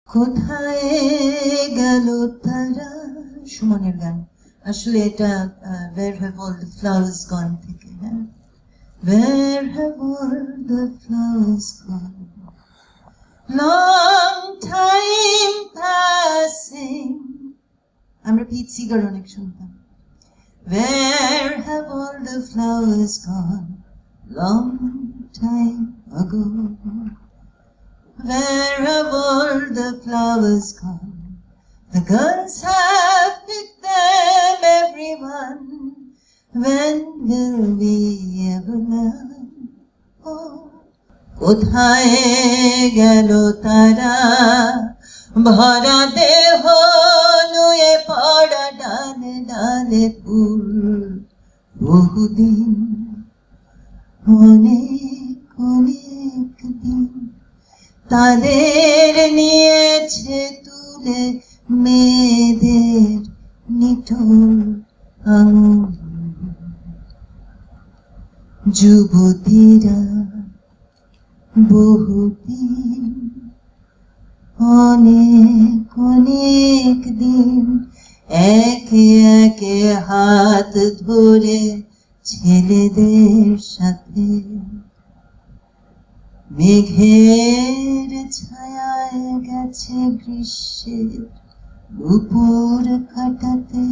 কোথায় গেল তারা, সুমনের গান। আসলে এটা Where have all the flowers gone থেকে, হ্যাঁ, Where have all the flowers gone, long time passing, আমরা পিট সিগার অনেক শুনতাম। Where have all the flowers gone, long time ago, Where have all the flowers gone, the girls have picked them, everyone, when will we ever learn, oh, কোথায় গেল তারা, ভরা দেহ নুয়ে পড়া ডালে ডালে ফুল, বহুদিন, অনেক অনেক দিন, তাদের নিয়েছে তুলে মেয়েদের নিঠুর আঙুল, যুবতীরা বহুদিন, অনেক অনেক দিন, একে একে হাত ধরে ছেলেদের সাথে মেঘের ছায়ায় গেছে গ্রীষ্মের দুপুর কাটাতে,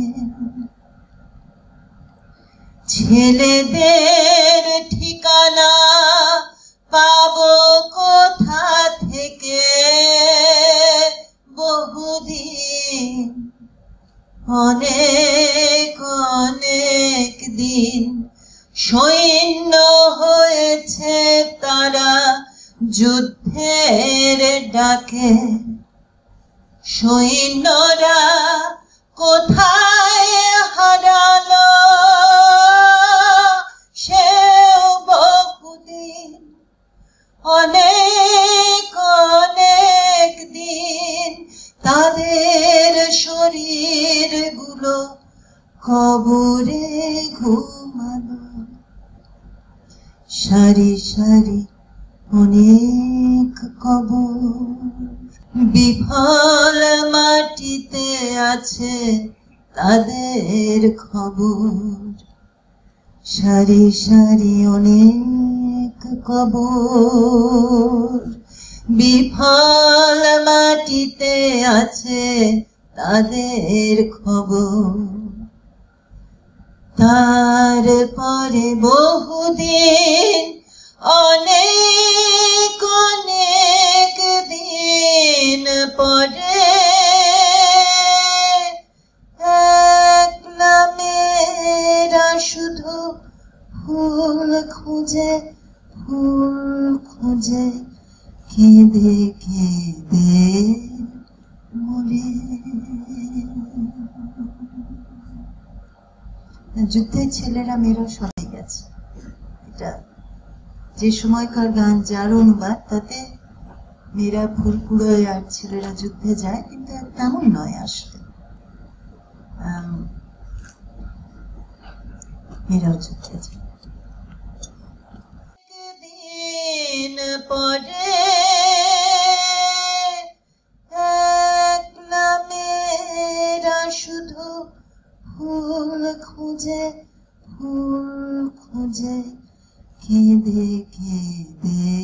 ছেলেদের ঠিকানা পাবো কোথা থেকে, বহুদিন, অনেক অনেক দিন, সৈন্য হয়েছে তারা যুদ্ধের ডাকে, সৈন্যরা কোথায় হারালো, সেও বহুদিন, অনেক অনেক দিন, তাদের শরীরগুলো কবরে ঘুমালো, সারি সারি অনেক কবর, বিফল মাটিতে আছে তাদের খবর, সারি সারি অনেক কবর, বিফল মাটিতে আছে তাদের খবর, তারপরে বহুদিন, অনেক অনেক দিন পরে, একলা মেয়েরা শুধু ফুল খুঁজে ফুল খুঁজে কেঁদে কেঁদে মরে। যুদ্ধের ছেলেরা মেয়েরা সবাই গেছে, এটা যে সময়কার গান, যার অনুবাদ, তাতে মেয়েরা ফুল কুড়োয় আর ছেলেরা যুদ্ধে যায়, কিন্তু তেমন নয় আসলে, মেয়েরাও যুদ্ধে যায়। দিন পরে একলা মেয়েরা শুধু ফুল খুঁজে ফুল খুঁজে কেঁদে কেঁদে